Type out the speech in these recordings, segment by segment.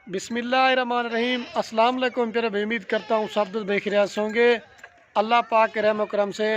बिस्मिल्लाहिर्रहमानिर्रहीम। अस्सलाम वालेकुम। फिर मैं उम्मीद करता हूँ सब दोस्त बेखैरियत होंगे अल्लाह पाक के रहम करम से।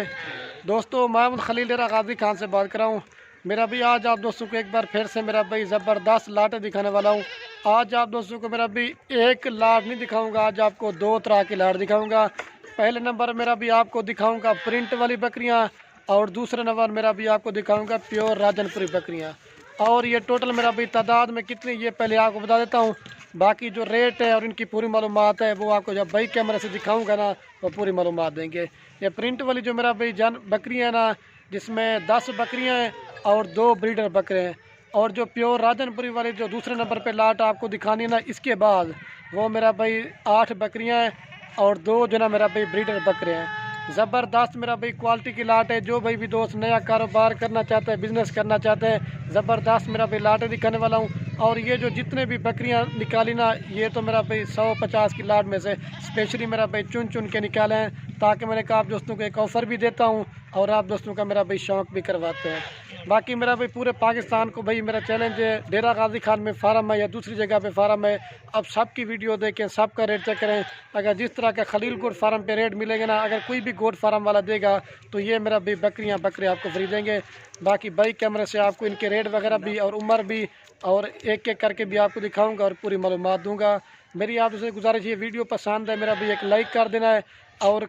दोस्तों, मैं खलील डेरा गाजी खान से बात कर रहा हूँ। मेरा भी आज आप दोस्तों को एक बार फिर से मेरा भाई ज़बरदस्त लाटें दिखाने वाला हूँ। आज आप दोस्तों को मेरा भी एक लाट नहीं दिखाऊंगा, आज आपको दो तरह की लाट दिखाऊंगा। पहले नंबर मेरा भी आपको दिखाऊंगा प्रिंट वाली बकरियाँ, और दूसरे नंबर मेरा भी आपको दिखाऊंगा प्योर राजनपुरी बकरियाँ। और ये टोटल मेरा भी तादाद में कितनी, ये पहले आपको बता देता हूँ। बाकी जो रेट है और इनकी पूरी मालूमात है वो आपको जब भाई कैमरे से दिखाऊंगा ना वो पूरी मालूमात देंगे। ये प्रिंट वाली जो मेरा भाई बकरियाँ हैं ना, जिसमें 10 बकरियाँ हैं और 2 ब्रीडर बकरे हैं। और जो प्योर राजनपुरी वाली जो दूसरे नंबर पे लाट आपको दिखानी है ना, इसके बाद वो मेरा भाई 8 बकरियाँ हैं और 2 जो ना मेरा भाई ब्रीडर बकरे हैं। ज़बरदस्त मेरा भाई क्वालिटी की लाट है। जो भाई भी दोस्त नया कारोबार करना चाहते हैं, बिज़नेस करना चाहते हैं, ज़बरदस्त मेरा भाई लाटें दिखाने वाला हूँ। और ये जो जितने भी बकरियाँ निकाली ना, ये तो मेरा भाई 150 की लाट में से स्पेशली मेरा भाई चुन चुन के निकाले हैं, ताकि मैंने कहा आप दोस्तों को एक ऑफ़र भी देता हूँ और आप दोस्तों का मेरा भाई शौक़ भी करवाते हैं। बाकी मेरा भाई पूरे पाकिस्तान को भाई मेरा चैलेंज है, डेरा गाजी खान में फार्म है या दूसरी जगह पे फार्म है, अब सबकी वीडियो देखें, सबका रेट चेक करें। अगर जिस तरह का खलील गोट फार्म पे रेट मिलेगा ना, अगर कोई भी गोट फार्म वाला देगा तो ये मेरा भाई बकरियाँ बकरे आपको फ्री देंगे। बाकी भाई कैमरे से आपको इनके रेट वगैरह भी और उम्र भी और एक एक करके भी आपको दिखाऊंगा और पूरी मालूमात दूंगा। मेरी आपसे गुजारिश, ये वीडियो पसंद है मेरा भी एक लाइक कर देना है और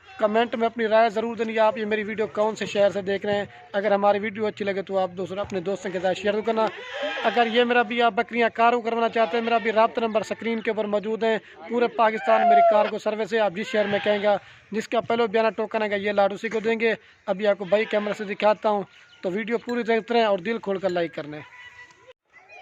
कमेंट में अपनी राय ज़रूर देनी है, आप ये मेरी वीडियो कौन से शहर से देख रहे हैं। अगर हमारी वीडियो अच्छी लगे तो आप दोस्तों अपने दोस्तों के साथ शेयर करना। अगर ये मेरा भी आप बकरियां कारों करवाना चाहते हैं, मेरा भी रब्ता नंबर स्क्रीन के ऊपर मौजूद है। पूरे पाकिस्तान मेरी कार को सर्विस है, आप जिस शहर में कहेंगे, जिसका पहले बयाना टोकन है ये लाट उसी को देंगे। अभी आपको भाई कैमरा से दिखाता हूँ, तो वीडियो पूरी देखते रहें और दिल खोल कर लाइक करने।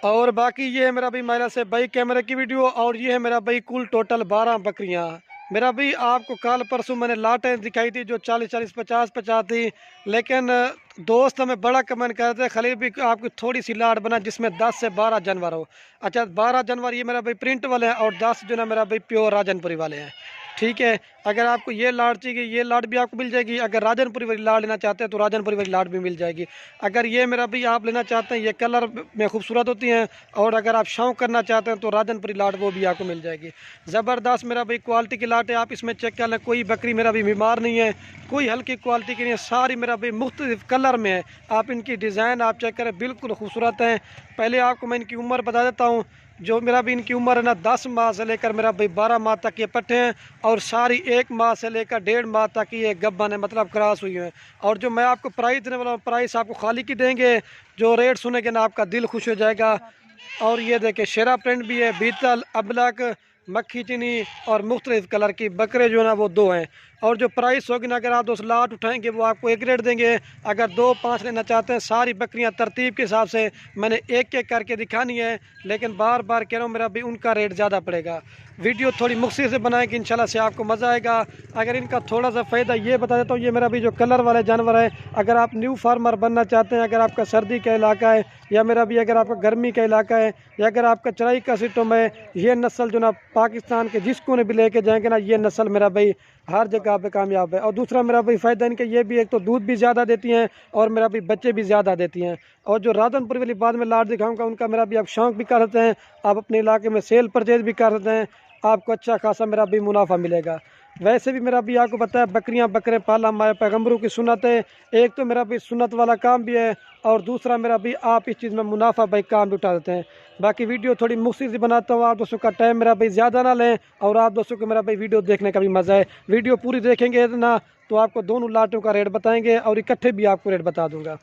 और बाकी ये है मेरा भाई महिला से भाई कैमरे की वीडियो, और ये है मेरा भाई कुल टोटल 12 बकरियाँ। मेरा भी आपको कल परसों मैंने लाटें दिखाई थी जो 40-40, 50-50 थी, लेकिन दोस्त हमें बड़ा कमेंट कर रहे थे खलील भी आपकी थोड़ी सी लाट बना जिसमें 10 से 12 जानवर हो। अच्छा, 12 जानवर ये मेरा भाई प्रिंट वाले हैं और 10 जो ना मेरा भाई प्योर राजनपुरी वाले हैं। ठीक है, अगर आपको ये लाट चाहिए ये लाट भी आपको मिल जाएगी। अगर राजनपुरी वाली लाट लेना चाहते हैं तो राजनपुरी वाली लाट भी मिल जाएगी। अगर ये मेरा भी आप लेना चाहते हैं, ये कलर में खूबसूरत होती हैं, और अगर आप शौक करना चाहते हैं तो राजनपुरी लाट वो भी आपको मिल जाएगी। ज़बरदस्त मेरा भाई क्वालिटी की लाट है, आप इसमें चेक कर लें। कोई बकरी मेरा भी बीमार नहीं है, कोई हल्की क्वालिटी की नहीं है, सारी मेरा भाई मुख्तलिफ कलर में है। आप इनकी डिज़ाइन आप चेक करें, बिल्कुल खूबसूरत हैं। पहले आपको मैं इनकी उम्र बता देता हूँ। जो मेरा भी इनकी उम्र है ना 10 माह से लेकर मेरा भाई 12 माह तक ये पट्टे हैं, और सारी 1 माह से लेकर 1.5 माह तक ये गब्बन है, मतलब क्रॉस हुई है। और जो मैं आपको प्राइस देने वाला हूँ, प्राइस आपको खाली की देंगे, जो रेट सुनेंगे ना आपका दिल खुश हो जाएगा। और ये देखे शेरा प्रिंट भी है, बीतल, अबलक, मक्खी चीनी और मुख्तलिफ कलर की बकरे जो है ना वो 2 हैं। और जो प्राइस होगी ना, अगर आप 2 लाट उठाएंगे वो आपको एक रेट देंगे। अगर 2-5 लेना चाहते हैं, सारी बकरियां तरतीब के हिसाब से मैंने एक एक करके दिखानी है, लेकिन बार बार कह रहा हूँ मेरा भी उनका रेट ज़्यादा पड़ेगा। वीडियो थोड़ी मुख्तसर से बनाएंगे, इंशाल्लाह से आपको मज़ा आएगा। अगर इनका थोड़ा सा फ़ायदा ये बता देता हूँ, ये मेरा भी जो कलर वाले जानवर है, अगर आप न्यू फार्मर बनना चाहते हैं, अगर आपका सर्दी का इलाका है या मेरा भी अगर आपका गर्मी का इलाका है या अगर आपका चराई का सिस्टम है, ये नस्ल जो ना पाकिस्तान के जिस कोने भी लेके जाएंगे ना, ये नस्ल मेरा भाई हर जगह पे कामयाब है। और दूसरा मेरा भाई फ़ायदा इनका ये भी, एक तो दूध भी ज़्यादा देती हैं और मेरा भी बच्चे भी ज़्यादा देती हैं। और जो राजनपुरी वाली बाद में लाट दिखाऊंगा, उनका मेरा भी आप शौक़ भी कर सकते हैं, आप अपने इलाके में सेल परचेज भी कर सकते हैं, आपको अच्छा खासा मेरा भी मुनाफा मिलेगा। वैसे भी मेरा भी आपको पता है बकरियां बकरे पाला हमारे पैगम्बरों की सुन्नत है। एक तो मेरा भी सुन्नत वाला काम भी है, और दूसरा मेरा भी आप इस चीज़ में मुनाफा भाई काम भी उठा देते हैं। बाकी वीडियो थोड़ी मुख्तसर सी बनाता हूँ, आप दोस्तों का टाइम मेरा भाई ज़्यादा ना लें, और आप दोस्तों को मेरा भाई वीडियो देखने का भी मज़ा है। वीडियो पूरी देखेंगे ना तो आपको दोनों लाटों का रेट बताएंगे और इकट्ठे भी आपको रेट बता दूँगा।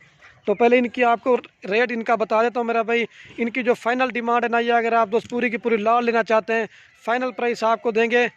तो पहले इनकी आपको रेट इनका बता देता हूँ मेरा भाई। इनकी जो फाइनल डिमांड है ना, ये अगर आप दोस्त पूरी की पूरी लाट लेना चाहते हैं, फाइनल प्राइस आपको देंगे।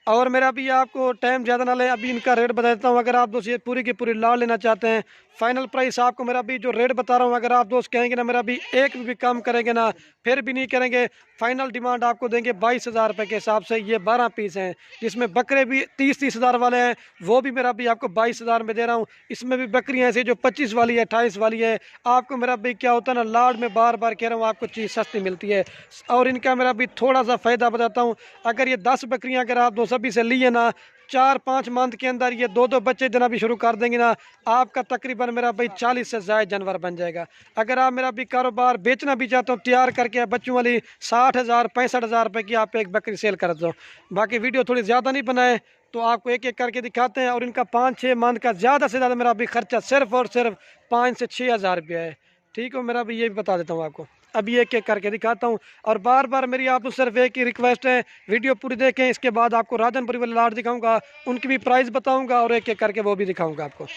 और मेरा भी आपको टाइम ज़्यादा ना ले, अभी इनका रेट बता देता हूँ। अगर आप दोस्त ये पूरी की पूरी लाट लेना चाहते हैं, फाइनल प्राइस आपको मेरा भी जो रेट बता रहा हूँ, अगर आप दोस्त कहेंगे ना मेरा भी एक भी कम करेंगे ना, फिर भी नहीं करेंगे, फाइनल डिमांड आपको देंगे 22,000 रुपये के हिसाब से। ये 12 पीस हैं, जिसमें बकरे भी 30-30 हज़ार वाले हैं, वो भी मेरा भी आपको 22,000 में दे रहा हूँ। इसमें भी बकरियाँ ऐसी जो 25 वाली है, 28 वाली है। आपको मेरा भी क्या होता है ना, लाट में बार बार कह रहा हूँ आपको चीज़ सस्ती मिलती है। और इनका मेरा भी थोड़ा सा फ़ायदा बताता हूँ। अगर ये 10 बकरियाँ अगर आप दो सभी से लिए ना, 4-5 मंथ के अंदर ये 2-2 बच्चे देना भी शुरू कर देंगे ना, आपका तकरीबन मेरा भाई 40 से ज़ायद जानवर बन जाएगा। अगर आप मेरा भी कारोबार बेचना भी चाहते हो तैयार करके बच्चों वाली 60,000 65,000 रुपये की आप एक बकरी सेल कर दो। बाकी वीडियो थोड़ी ज़्यादा नहीं बनाए तो आपको एक एक करके दिखाते हैं। और इनका 5-6 मंथ का ज़्यादा से ज़्यादा मेरा अभी खर्चा सिर्फ और सिर्फ 5 से 6 हज़ार रुपया है। ठीक है, मेरा भी ये भी बता देता हूँ आपको, अभी एक एक करके दिखाता हूँ। और बार बार मेरी आपको सिर्फ एक ही रिक्वेस्ट है, वीडियो पूरी देखें, इसके बाद आपको राजनपुरी वाले लाट दिखाऊंगा, उनकी भी प्राइस बताऊंगा और एक एक करके वो भी दिखाऊंगा आपको।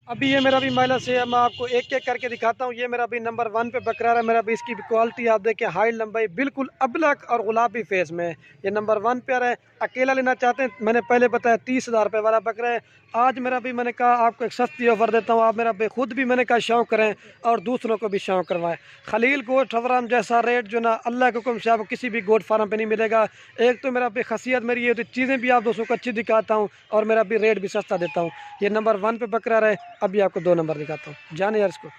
अभी ये मेरा भी महिला से मैं आपको एक एक करके दिखाता हूँ। ये मेरा भी नंबर 1 पे बकरा है। मेरा भी इसकी भी क्वालिटी आप देखें, हाइट लंबाई बिल्कुल अबलक और गुलाबी फेस में ये नंबर 1 पे आ रहा है। अकेला लेना चाहते हैं, मैंने पहले बताया 30,000 रुपये वाला बकरा है। आज मेरा भी मैंने कहा आपको एक सस्ती ऑफर देता हूँ, आप मेरा भी खुद भी मैंने कहा शौक़ करें और दूसरों को भी शौक़ करवाएं। खलील गोट फार्म जैसा रेट जो ना अल्लाह के हुक्म से आपको किसी भी गोट फार्म पे नहीं मिलेगा। एक तो मेरा भी खसियत मेरी ये होती चीज़ें भी आप दोस्तों को अच्छी दिखाता हूँ और मेरा भी रेट भी सस्ता देता हूँ। ये नंबर 1 पे बकरा रहे। अभी आपको 2 नंबर दिखाता हूँ, जाने यार इसको।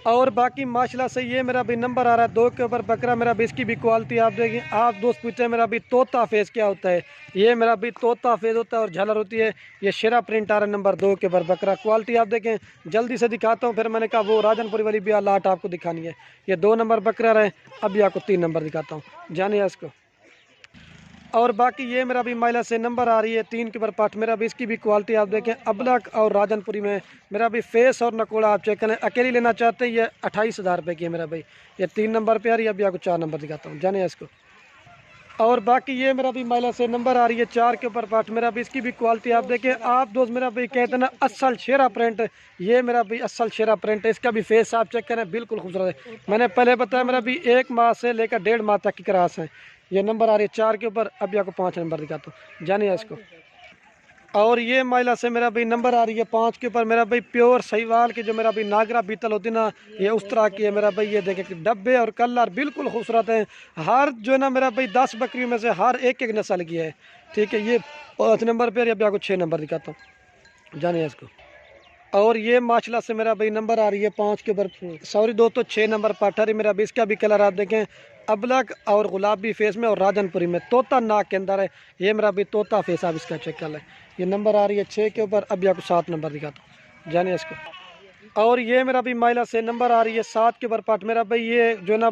और बाकी माशाल्लाह से ये मेरा भी नंबर आ रहा है 2 के ऊपर बकरा। मेरा भी इसकी भी क्वालिटी आप देखें। आप दोस्त पूछते हैं मेरा भी तोता फेस क्या होता है, ये मेरा भी तोता फेस होता है और झालर होती है। ये शेरा प्रिंट आ रहा है नंबर 2 के ऊपर बकरा। क्वालिटी आप देखें, जल्दी से दिखाता हूँ, फिर मैंने कहा वो राजनपुरी वाली भी लाट आपको दिखानी है। ये 2 नंबर बकरा रहे। अभी आपको 3 नंबर दिखाता हूँ, जानिए इसको। और बाकी ये मेरा भी महिला से नंबर आ रही है 3 के ऊपर पाठ। मेरा भी इसकी भी क्वालिटी आप देखें, अबलक और राजनपुरी में मेरा भी फेस और नकोड़ा आप चेक करें। अकेली लेना चाहते हैं ये 28,000 रुपये की है मेरा भाई। ये 3 नंबर पे आ रही है। अभी आपको 4 नंबर दिखाता हूँ, जाने इसको। और बाकी ये मेरा भी महिला से नंबर आ रही है 4 के ऊपर पाठ। मेरा भी इसकी भी क्वालिटी आप देखें। आप दोस्त मेरा भी कहते हैं ना असल शेरा प्रिंट, ये मेरा भी असल शेरा प्रिंट है। इसका भी फेस आप चेक करें, बिल्कुल खूबसूरत है। मैंने पहले बताया मेरा भी 1 माह से लेकर 1.5 माह तक की क्रास है। ये नंबर आ रही है 4 के ऊपर। अभी आपको 5 नंबर दिखाता हूँ, जानिए इसको। और ये महिला से मेरा भाई नंबर आ रही है 5 के ऊपर। मेरा भाई प्योर सहीवाल की जो मेरा भाई नागरा बीतल होती ना, ये उस तरह की है मेरा भाई। ये देखे कि डब्बे और कलर बिल्कुल खूबसूरत हैं। हर जो है ना मेरा भाई 10 बकरियों में से हर एक एक नस्ल की है। ठीक है, ये 5 नंबर पर। अभी आपको 6 नंबर दिखाता हूँ, जानिए इसको। और ये माशाल्लाह से मेरा भाई नंबर आ रही है 5 के ऊपर, सॉरी दोस्तों 6 नंबर पाठर है मेरा भी। इसका भी कलर आप देखें, अबलक और गुलाबी फेस में और राजनपुरी में तोता नाक के अंदर है। ये मेरा भी तोता फेस आप इसका चेक कर लें। ये नंबर आ रही है 6 के ऊपर। अभी आपको 7 नंबर दिखाता हूँ, जानिए इसको। और ये मेरा भी महिला से नंबर आ रही है 7 के ऊपर पाठ। मेरा भाई ये जो ना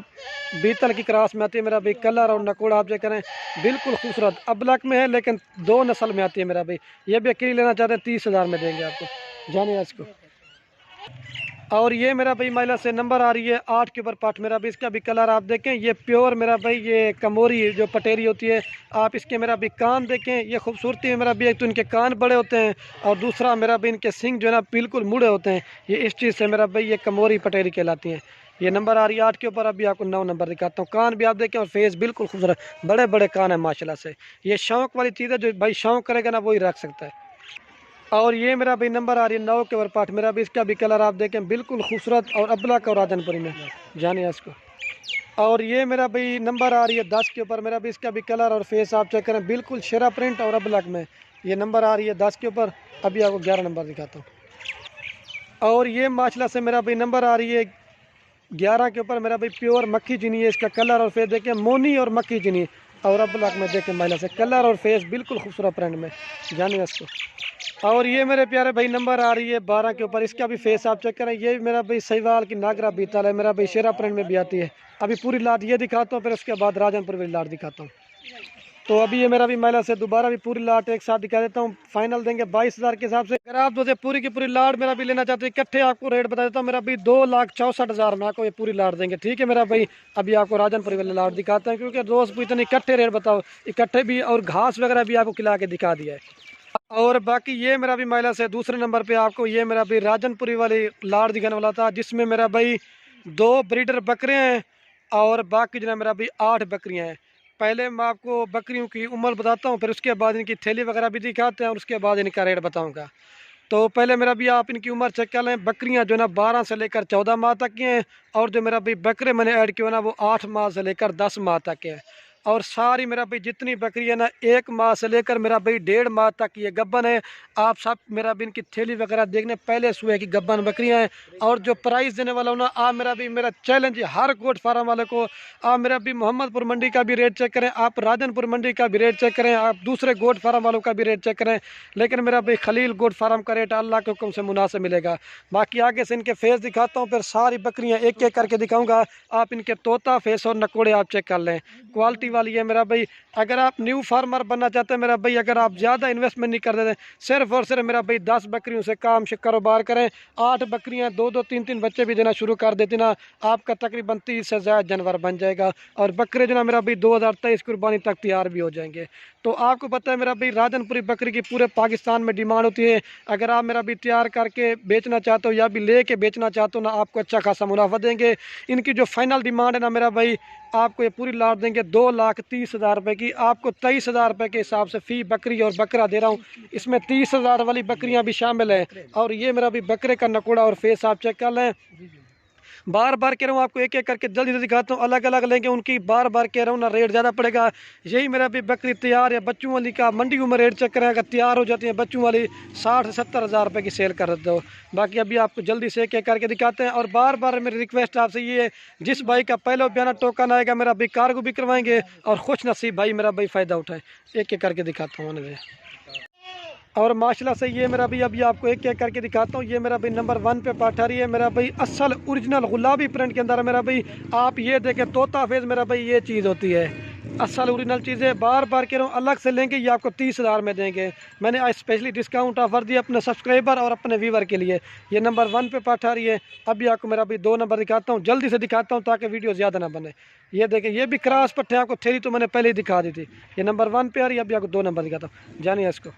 बीतल की क्रास में आती है। मेरा भाई कलर और नकोड़ा आप चेक करें, बिल्कुल खूबसूरत अबलक में है लेकिन 2 नस्ल में आती है मेरा भाई। ये भी अकेली लेना चाहते हैं 30,000 में देंगे आपको, जानिए इसको। और ये मेरा भाई महिला से नंबर आ रही है 8 के ऊपर पाठ। मेरा भी इसका भी कलर आप देखें, ये प्योर मेरा भाई ये कमोरी जो पटेरी होती है। आप इसके मेरा भी कान देखें, ये खूबसूरती है मेरा भी। एक तो इनके कान बड़े होते हैं और दूसरा मेरा भी इनके सिंग जो है ना बिल्कुल मुड़े होते हैं। ये इस चीज़ से मेरा भाई ये कमोरी पटेरी कहलाती हैं। ये नंबर आ रही है 8 के ऊपर। अभी आपको 9 नंबर दिखाता हूँ। कान भी आप देखें और फेस बिल्कुल खूबसूरत, बड़े बड़े कान है माशाल्लाह से। ये शौक़ वाली चीज़ है, जो भाई शौक़ करेगा ना वही रख सकता है। और ये मेरा भी नंबर आ रही है 9 के ऊपर पाठ। मेरा भी इसका भी कलर आप देखें, बिल्कुल खूबसूरत और अबलक और राजनपुरी में, जानिए इसको। और ये मेरा भी नंबर आ रही है 10 के ऊपर। मेरा भी इसका भी कलर और फेस आप चेक करें, बिल्कुल शेरा प्रिंट और अबलक में। ये नंबर आ रही है 10 के ऊपर। अभी आपको 11 नंबर दिखाता हूँ। और ये माशाल्लाह से मेरा भी नंबर आ रही है 11 के ऊपर। मेरा भाई प्योर मक्खी चीनी है। इसका कलर और फेस देखें, मोनी और मक्खी चीनी और अबलक में देखें महिला से, कलर और फेस बिल्कुल खूबसूरत प्रिंट में, जानिए इसको। और ये मेरे प्यारे भाई नंबर आ रही है 12 के ऊपर। इसका भी फेस आप चेक करें, ये मेरा भाई सहीवाल की नागरा बीतल है। मेरा भाई शेरा प्रिंट में भी आती है। अभी पूरी लाट ये दिखाता हूँ, फिर उसके बाद राजनपुर वाली लाट दिखाता हूँ। तो अभी ये मेरा भी महिला से दोबारा भी पूरी लाट एक साथ दिखा देता हूँ। फाइनल देंगे 22,000 के हिसाब से। अगर आप दोस्त पूरी की पूरी लाट मेरा भी लेना चाहते हैं इकट्ठे, आपको रेट बता देता हूँ। मेरा भी 2,64,000 में आपको ये पूरी लाट देंगे। ठीक है मेरा भाई। अभी आपको राजनपुरी वाली लाट दिखाते हैं, क्योंकि दोस्त पूछते नहीं इकट्ठे रेट बताओ, इकट्ठे भी और घास वगैरह भी आपको खिला के दिखा दिया है। और बाकी ये मेरा भी महिला से दूसरे नंबर पे आपको ये मेरा भी राजनपुरी वाली लाट दिखाने वाला था, जिसमें मेरा भाई 2 ब्रीडर बकरे हैं और बाकी जो है मेरा भी 8 बकरियां हैं। पहले मैं आपको बकरियों की उम्र बताता हूँ, फिर उसके बाद इनकी थैली वगैरह भी दिखाते हैं और उसके बाद इनका रेट बताऊँगा। तो पहले मेरा भी आप इनकी उम्र चेक कर लें। बकरियां जो ना 12 से लेकर 14 माह तक की हैं और जो मेरा भी बकरे मैंने ऐड किया ना वो 8 माह से लेकर 10 माह तक के हैं। और सारी मेरा भाई जितनी बकरी है ना 1 माह से लेकर मेरा भाई 1.5 माह तक ये गब्बन है। आप सब मेरा भी इनकी थैली वगैरह देखने पहले सुबह की गब्बन बकरियां हैं। और जो प्राइस देने वाला हूँ ना, आप मेरा भी मेरा चैलेंज है हर गोट फार्म वाले को, आप मेरा भी मोहम्मदपुर मंडी का भी रेट चेक करें, आप राजनपुर मंडी का भी रेट चेक करें, आप दूसरे गोट फार्म वालों का भी रेट चेक करें, लेकिन मेरा भाई खलील गोट फार्म का रेट अल्लाह के हुक्म से मुनासिब मिलेगा। बाकी आगे से इनके फेस दिखाता हूँ, फिर सारी बकरियाँ एक एक करके दिखाऊंगा। आप इनके तोता फेस और नकोड़े आप चेक कर लें, क्वालिटी वाली है मेरा भाई। अगर आप न्यू फार्मर बनना चाहते हैं मेरा भाई, अगर आप ज़्यादा इन्वेस्टमेंट नहीं कर देते, सिर्फ और सिर्फ मेरा भाई 10 बकरियों से काम से कारोबार करें, 8 बकरियां 2-2 3-3 बच्चे भी देना शुरू कर देती ना, आपका तकरीबन 30 से ज़्यादा जानवर बन जाएगा। और बकरे जो ना मेरा भाई 2023 कुर्बानी तक तैयार भी हो जाएंगे। तो आपको पता है मेरा भाई राजनपुरी बकरी की पूरे पाकिस्तान में डिमांड होती है। अगर आप मेरा भी तैयार करके बेचना चाहते हो या भी ले के बेचना चाहते हो ना, आपको अच्छा खासा मुनाफा देंगे। इनकी जो फाइनल डिमांड है ना मेरा भाई, आपको ये पूरी लाट देंगे 2,30,000 रुपये की। आपको 23,000 रुपये के हिसाब से फ़ी बकरी और बकरा दे रहा हूँ। इसमें 30,000 वाली बकरियाँ भी शामिल हैं। और ये मेरा भी बकरे का नकोड़ा और फेस आप चेक कर लें। बार बार कह रहा हूँ आपको एक एक करके जल्दी से दिखाता हूँ, अलग अलग लेंगे उनकी बार बार कह रहा हूँ ना, रेट ज़्यादा पड़ेगा। यही मेरा भी बकरी तैयार है बच्चों वाली का मंडियों में रेट चेक करें, अगर तैयार हो जाती है बच्चों वाली 60 से 70,000 रुपये की सेल कर देते हो। बाकी अभी आपको जल्दी से एक एक करके दिखाते हैं। और बार बार मेरी रिक्वेस्ट आपसे ये है, जिस भाई का पहले बयाना टोकन आएगा मेरा भाई कार्गो भी करवाएंगे, और खुश नसीब भाई मेरा भाई फ़ायदा उठाए। एक एक करके दिखाता हूँ उन्हें। और माशाल्लाह से ये मेरा भाई अभी आपको एक एक करके दिखाता हूँ। ये मेरा भाई नंबर 1 पे पाठा रही है मेरा भाई, असल ओरिजिनल गुलाबी प्रिंट के अंदर है मेरा भाई। आप ये देखें तोता फेज मेरा भाई, ये चीज़ होती है असल ओरिजिनल चीज़ें। बार बार कह रहा हूँ अलग से लेंगे ये आपको 30,000 में देंगे। मैंने आज स्पेशली डिस्काउंट ऑफर दिया अपने सब्सक्राइबर और अपने व्यूवर के लिए। ये नंबर 1 पे पाठा रही है। अभी आपको मेरा भाई 2 नंबर दिखाता हूँ, जल्दी से दिखाता हूँ ताकि वीडियो ज़्यादा ना बने। ये देखें ये भी क्रॉस पट्टे आपको थेरी तो मैंने पहले ही दिखा दी थी। ये नंबर 1 पे आ रही है। अभी आपको 2 नंबर दिखाता हूँ, जानिए इसको।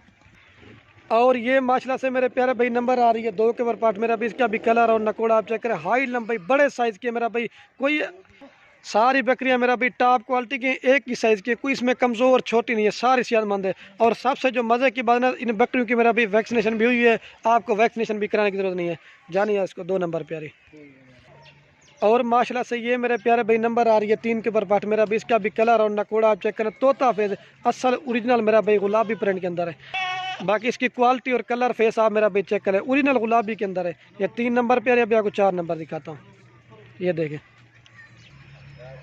और ये माशाल्लाह से मेरे प्यारे भाई नंबर आ रही है 2 के ऊपर पार्ट मेरा भी। इसका भी कलर और नकोड़ा आप चेक करें, हाई लंबाई बड़े साइज़ की मेरा भाई। कोई सारी बकरियां मेरा भाई टॉप क्वालिटी की, एक ही साइज़ की, कोई इसमें कमज़ोर और छोटी नहीं है, सारी सेहतमंद है। और सबसे जो मज़े की बात है, इन बकरियों की मेरा भाई वैक्सीनेशन भी हुई है, आपको वैक्सीनेशन भी कराने की ज़रूरत नहीं है। जानिए इसको 2 नंबर प्यारी। और माशाल्लाह से ये मेरे प्यारे भाई नंबर आ रही है 3 के ऊपर पार्ट मेरा भी। इसका भी कलर और नकोड़ा आप चेक करें, तोता फेस असल ओरिजिनल मेरा भाई गुलाबी प्रिंट के अंदर है। बाकी इसकी क्वालिटी और कलर फेस आप मेरा भाई चेक करें, ओरिजिनल गुलाबी के अंदर है। ये 3 नंबर पे आ रही है। अभी आपको 4 नंबर दिखाता हूँ, ये देखें।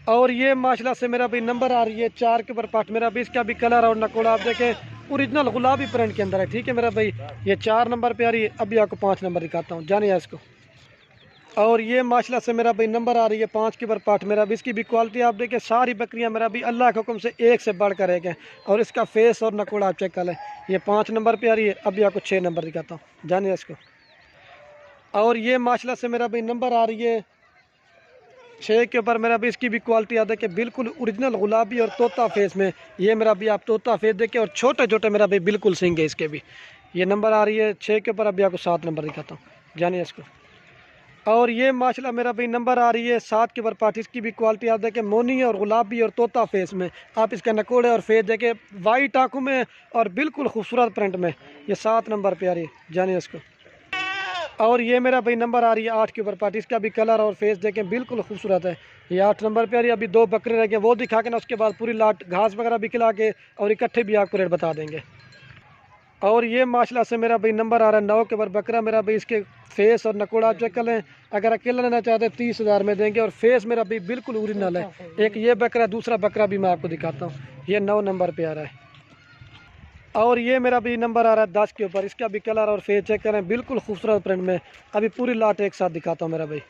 और ये माशाल्लाह से मेरा भाई नंबर आ रही है 4 के ऊपर पार्ट मेरा भी। इसका भी कलर और नकोड़ा आप देखें, ओरिजिनल गुलाबी प्रिंट के अंदर है। ठीक है मेरा भाई, ये 4 नंबर पे आ रही है। अभी आपको 5 नंबर दिखाता हूँ, जानिए इसको। और ये माशाल्लाह से मेरा भाई नंबर आ रही है 5 के ऊपर पार्ट मेरा भी। इसकी भी क्वालिटी आप देखें, सारी बकरियां मेरा भी अल्लाह के हुक्म से एक से बढ़कर एक है। और इसका फेस और नकोड़ा आप चेक कर लें। ये 5 नंबर पे आ रही है। अभी आपको 6 नंबर दिखाता हूँ, जानिए इसको। और ये माशाल्लाह से मेरा भाई नंबर आ रही है 6 के ऊपर मेरा भी। इसकी भी क्वालिटी आ देखें, बिल्कुल ओरिजिनल गुलाबी और तोता फेस में। ये मेरा भी आप तोता फेस देखें, और छोटे छोटे मेरा भी बिल्कुल सिंग है इसके भी। ये नंबर आ रही है 6 के ऊपर। अभी आपको 7 नंबर दिखाता हूँ, जानिए इसको। और ये माशाल्लाह मेरा भाई नंबर आ रही है 7 के ऊपर पार्ट। इसकी भी क्वालिटी आप देखें, मोनी और गुलाबी और तोता फेस में। आप इसके नकोड़े और फेस देखें, वाइट आँखों में और बिल्कुल खूबसूरत प्रिंट में। ये 7 नंबर पे आ रही है, जानिए इसको। और ये मेरा भाई नंबर आ रही है 8 के ऊपर पार्ट। इसका भी कलर और फेस देखें, बिल्कुल खूबसूरत है। ये 8 नंबर पे आ रही है। अभी 2 बकरे रह गए, वो दिखा के ना उसके बाद पूरी लाट घास वगैरह भी खिला के और इकट्ठे भी आपको रेट बता देंगे। और ये माशाल्लाह से मेरा भाई नंबर आ रहा है 9 के ऊपर बकरा मेरा भाई। इसके फेस और नकोड़ा आप चेक कर लें, अगर अकेला लेना चाहते हैं 30,000 में देंगे। और फेस मेरा भाई बिल्कुल ओरिजिनल है। एक ये बकरा, दूसरा बकरा भी मैं आपको दिखाता हूँ। ये 9 नंबर पे आ रहा है। और ये मेरा भी नंबर आ रहा है 10 के ऊपर। इसका भी कलर और फेस चेक करें, बिल्कुल खूबसूरत प्रिंट में। अभी पूरी लाट एक साथ दिखाता हूँ मेरा भाई।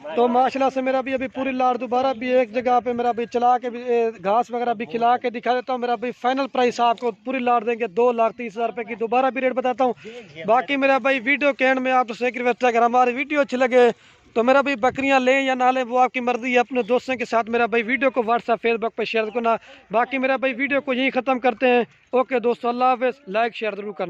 तो माशाल्लाह से मेरा भी अभी पूरी लाट दोबारा भी एक जगह पे मेरा भी चला के भी घास वगैरह भी खिला के दिखा देता हूँ। मेरा भाई फाइनल प्राइस आपको पूरी लाट देंगे 2,30,000 रुपये की। दोबारा भी रेट बताता हूँ। बाकी मेरा भाई वीडियो के एंड में आपसे एक रिक्वेस्ट है, अगर हमारी वीडियो अच्छी लगे तो मेरा भाई बकरियां लें या ना लें वो आपकी मर्जी है। अपने दोस्तों के साथ मेरा भाई वीडियो को व्हाट्सएप फेसबुक पर शेयर करना। बाकी मेरा भाई वीडियो को यहीं ख़त्म करते हैं। ओके दोस्तों, अल्लाह हाफ़िज़। लाइक शेयर ज़रूर करना।